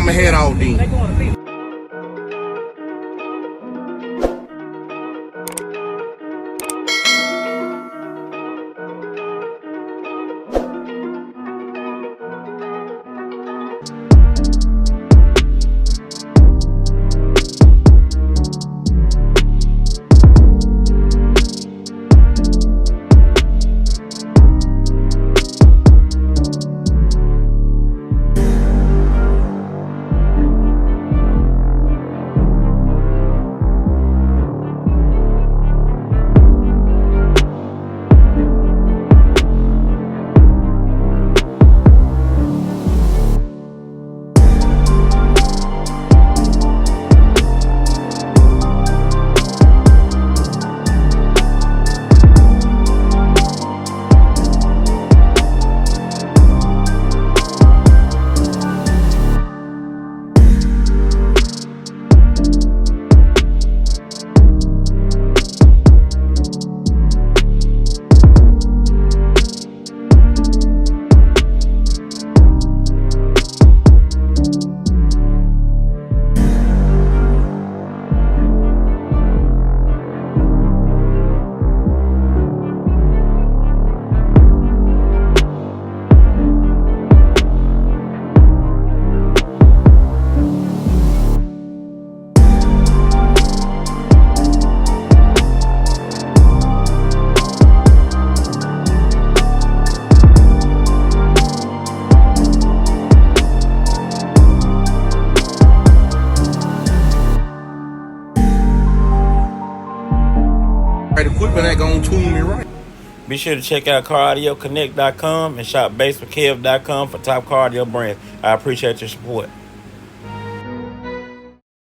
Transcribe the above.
I'ma head out then. Equipment ain't gonna tune me right. Be sure to check out CarAudioConnect.com and shop BASSWITHKEV.com for top car audio brands. I appreciate your support.